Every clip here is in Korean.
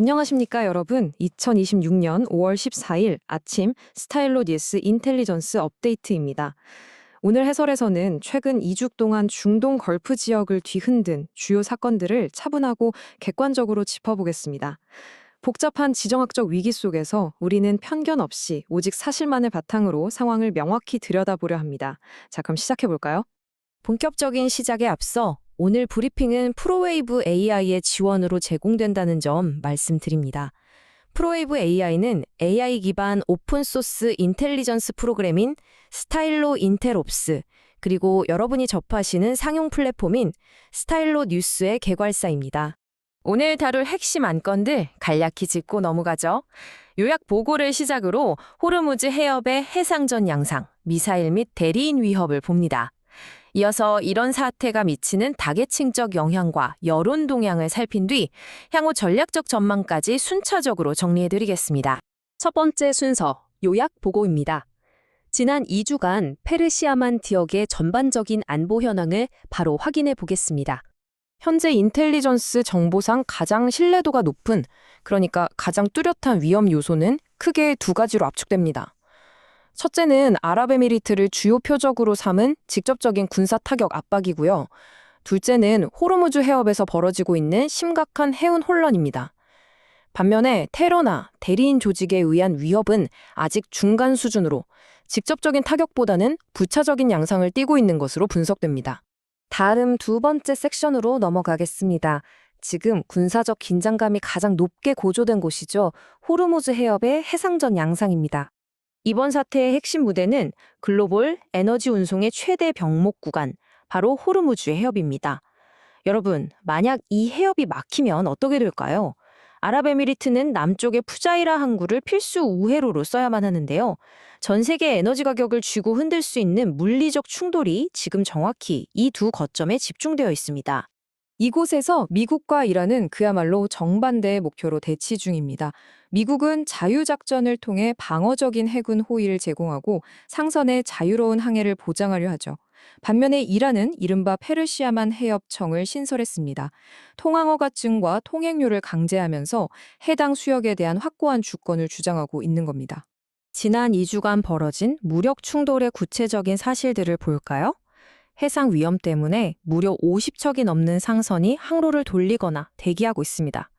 안녕하십니까, 여러분. 2026년 5월 14일 아침 스타일로 뉴스 인텔리전스 업데이트입니다. 오늘 해설에서는 최근 2주 동안 중동 걸프 지역을 뒤흔든 주요 사건들을 차분하고 객관적으로 짚어보겠습니다. 복잡한 지정학적 위기 속에서 우리는 편견 없이 오직 사실만을 바탕으로 상황을 명확히 들여다보려 합니다. 자, 그럼 시작해볼까요? 본격적인 시작에 앞서 오늘 브리핑은 프로웨이브 AI의 지원으로 제공된다는 점 말씀드립니다. 프로웨이브 AI는 AI 기반 오픈소스 인텔리전스 프로그램인 스타일로 인텔옵스, 그리고 여러분이 접하시는 상용 플랫폼인 스타일로 뉴스의 개괄사입니다. 오늘 다룰 핵심 안건들 간략히 짚고 넘어가죠. 요약 보고를 시작으로 호르무즈 해협의 해상전 양상, 미사일 및 대리인 위협을 봅니다. 이어서 이런 사태가 미치는 다계층적 영향과 여론 동향을 살핀 뒤 향후 전략적 전망까지 순차적으로 정리해드리겠습니다. 첫 번째 순서, 요약 보고입니다. 지난 2주간 페르시아만 지역의 전반적인 안보 현황을 바로 확인해 보겠습니다. 현재 인텔리전스 정보상 가장 신뢰도가 높은, 그러니까 가장 뚜렷한 위험 요소는 크게 두 가지로 압축됩니다. 첫째는 아랍에미리트를 주요 표적으로 삼은 직접적인 군사 타격 압박이고요. 둘째는 호르무즈 해협에서 벌어지고 있는 심각한 해운 혼란입니다. 반면에 테러나 대리인 조직에 의한 위협은 아직 중간 수준으로 직접적인 타격보다는 부차적인 양상을 띠고 있는 것으로 분석됩니다. 다음 두 번째 섹션으로 넘어가겠습니다. 지금 군사적 긴장감이 가장 높게 고조된 곳이죠. 호르무즈 해협의 해상전 양상입니다. 이번 사태의 핵심 무대는 글로벌 에너지 운송의 최대 병목 구간, 바로 호르무즈 해협입니다. 여러분, 만약 이 해협이 막히면 어떻게 될까요? 아랍에미리트는 남쪽의 푸자이라 항구를 필수 우회로로 써야만 하는데요. 전 세계 에너지 가격을 쥐고 흔들 수 있는 물리적 충돌이 지금 정확히 이 두 거점에 집중되어 있습니다. 이곳에서 미국과 이란은 그야말로 정반대의 목표로 대치 중입니다. 미국은 자유작전을 통해 방어적인 해군 호위를 제공하고 상선의 자유로운 항해를 보장하려 하죠. 반면에 이란은 이른바 페르시아만 해협청을 신설했습니다. 통항허가증과 통행료를 강제하면서 해당 수역에 대한 확고한 주권을 주장하고 있는 겁니다. 지난 2주간 벌어진 무력 충돌의 구체적인 사실들을 볼까요? 해상 위험 때문에 무려 50척이 넘는 상선이 항로를 돌리거나 대기하고 있습니다.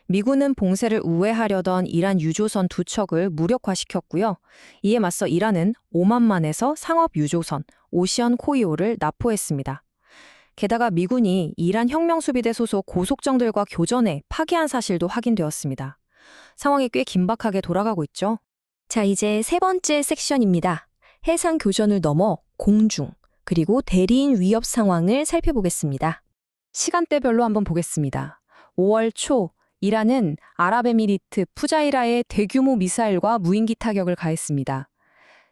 미군은 봉쇄를 우회하려던 이란 유조선 2척을 무력화시켰고요. 이에 맞서 이란은 오만만에서 상업 유조선 오시언 코이오를 납포했습니다. 게다가 미군이 이란 혁명수비대 소속 고속정들과 교전에 파기한 사실도 확인되었습니다. 상황이 꽤 긴박하게 돌아가고 있죠. 자, 이제 세 번째 섹션입니다. 해상 교전을 넘어 공중, 그리고 대리인 위협 상황을 살펴보겠습니다. 시간대별로 한번 보겠습니다. 5월 초 이란은 아랍에미리트 푸자이라에 대규모 미사일과 무인기 타격을 가했습니다.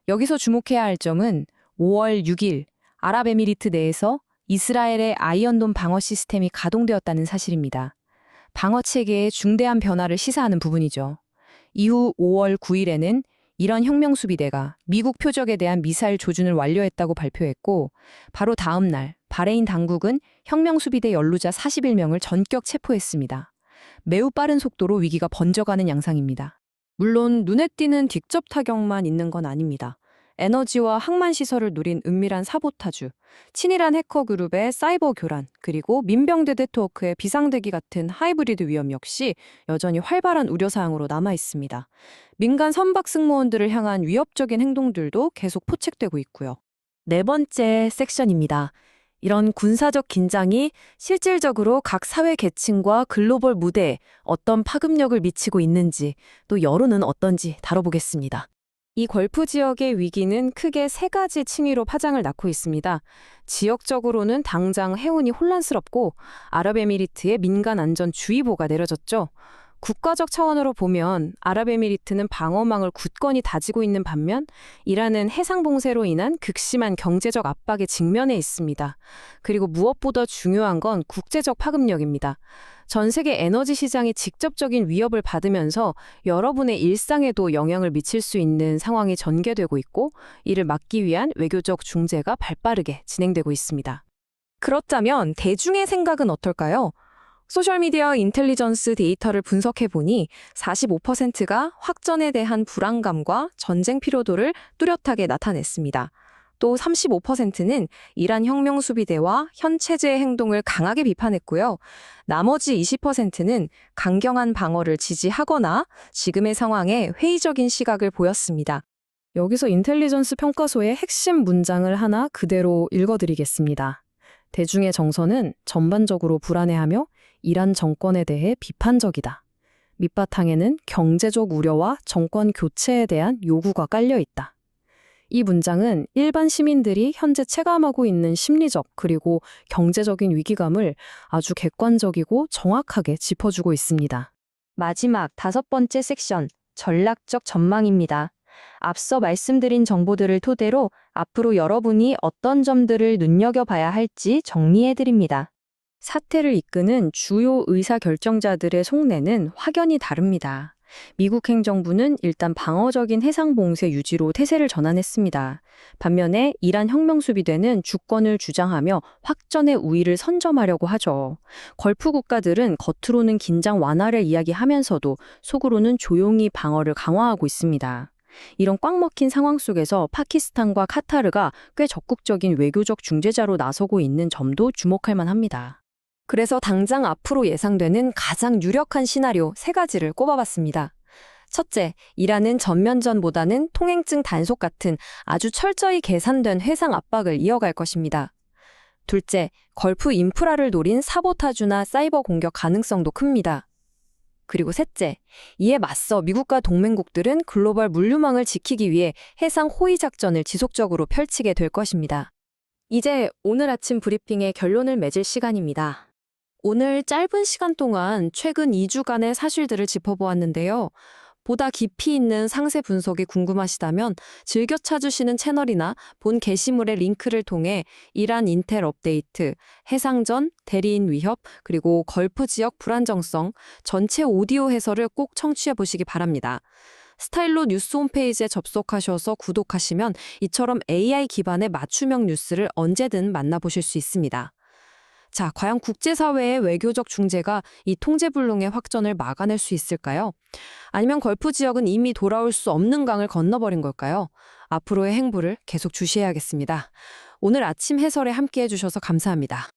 여기서 주목해야 할 점은 5월 6일 아랍에미리트 내에서 이스라엘의 아이언돔 방어 시스템이 가동되었다는 사실입니다. 방어 체계의 중대한 변화를 시사하는 부분이죠. 이후 5월 9일에는 이란 혁명수비대가 미국 표적에 대한 미사일 조준을 완료했다고 발표했고, 바로 다음 날 바레인 당국은 혁명수비대 연루자 41명을 전격 체포했습니다. 매우 빠른 속도로 위기가 번져가는 양상입니다. 물론 눈에 띄는 직접 타격만 있는 건 아닙니다. 에너지와 항만 시설을 노린 은밀한 사보타주, 친이란 해커 그룹의 사이버 교란, 그리고 민병대 네트워크의 비상대기 같은 하이브리드 위험 역시 여전히 활발한 우려사항으로 남아 있습니다. 민간 선박 승무원들을 향한 위협적인 행동들도 계속 포착되고 있고요. 네 번째 섹션입니다. 이런 군사적 긴장이 실질적으로 각 사회 계층과 글로벌 무대에 어떤 파급력을 미치고 있는지, 또 여론은 어떤지 다뤄보겠습니다. 이 걸프 지역의 위기는 크게 세 가지 층위로 파장을 낳고 있습니다. 지역적으로는 당장 해운이 혼란스럽고 아랍에미리트의 민간 안전 주의보가 내려졌죠. 국가적 차원으로 보면 아랍에미리트는 방어망을 굳건히 다지고 있는 반면 이란은 해상 봉쇄로 인한 극심한 경제적 압박에 직면해 있습니다. 그리고 무엇보다 중요한 건 국제적 파급력입니다. 전 세계 에너지 시장이 직접적인 위협을 받으면서 여러분의 일상에도 영향을 미칠 수 있는 상황이 전개되고 있고, 이를 막기 위한 외교적 중재가 발빠르게 진행되고 있습니다. 그렇다면 대중의 생각은 어떨까요? 소셜미디어 인텔리전스 데이터를 분석해보니 45%가 확전에 대한 불안감과 전쟁 피로도를 뚜렷하게 나타냈습니다. 또 35%는 이란 혁명 수비대와 현 체제의 행동을 강하게 비판했고요. 나머지 20%는 강경한 방어를 지지하거나 지금의 상황에 회의적인 시각을 보였습니다. 여기서 인텔리전스 평가소의 핵심 문장을 하나 그대로 읽어드리겠습니다. 대중의 정서는 전반적으로 불안해하며 이란 정권에 대해 비판적이다. 밑바탕에는 경제적 우려와 정권 교체에 대한 요구가 깔려 있다. 이 문장은 일반 시민들이 현재 체감하고 있는 심리적 그리고 경제적인 위기감을 아주 객관적이고 정확하게 짚어주고 있습니다. 마지막 5번째 섹션, 전략적 전망입니다. 앞서 말씀드린 정보들을 토대로 앞으로 여러분이 어떤 점들을 눈여겨봐야 할지 정리해드립니다. 사태를 이끄는 주요 의사결정자들의 속내는 확연히 다릅니다. 미국 행정부는 일단 방어적인 해상봉쇄 유지로 태세를 전환했습니다. 반면에 이란 혁명수비대는 주권을 주장하며 확전의 우위를 선점하려고 하죠. 걸프 국가들은 겉으로는 긴장 완화를 이야기하면서도 속으로는 조용히 방어를 강화하고 있습니다. 이런 꽉 막힌 상황 속에서 파키스탄과 카타르가 꽤 적극적인 외교적 중재자로 나서고 있는 점도 주목할 만합니다. 그래서 당장 앞으로 예상되는 가장 유력한 시나리오 3가지를 꼽아봤습니다. 첫째, 이란은 전면전보다는 통행증 단속 같은 아주 철저히 계산된 해상 압박을 이어갈 것입니다. 둘째, 걸프 인프라를 노린 사보타주나 사이버 공격 가능성도 큽니다. 그리고 셋째, 이에 맞서 미국과 동맹국들은 글로벌 물류망을 지키기 위해 해상 호위 작전을 지속적으로 펼치게 될 것입니다. 이제 오늘 아침 브리핑의 결론을 맺을 시간입니다. 오늘 짧은 시간 동안 최근 2주간의 사실들을 짚어보았는데요. 보다 깊이 있는 상세 분석이 궁금하시다면 즐겨 찾으시는 채널이나 본 게시물의 링크를 통해 이란 인텔 업데이트, 해상전, 대리인 위협, 그리고 걸프 지역 불안정성, 전체 오디오 해설을 꼭 청취해 보시기 바랍니다. 스타일로 뉴스 홈페이지에 접속하셔서 구독하시면 이처럼 AI 기반의 맞춤형 뉴스를 언제든 만나보실 수 있습니다. 자, 과연 국제사회의 외교적 중재가 이 통제불능의 확전을 막아낼 수 있을까요? 아니면 걸프 지역은 이미 돌아올 수 없는 강을 건너버린 걸까요? 앞으로의 행보를 계속 주시해야겠습니다. 오늘 아침 해설에 함께해 주셔서 감사합니다.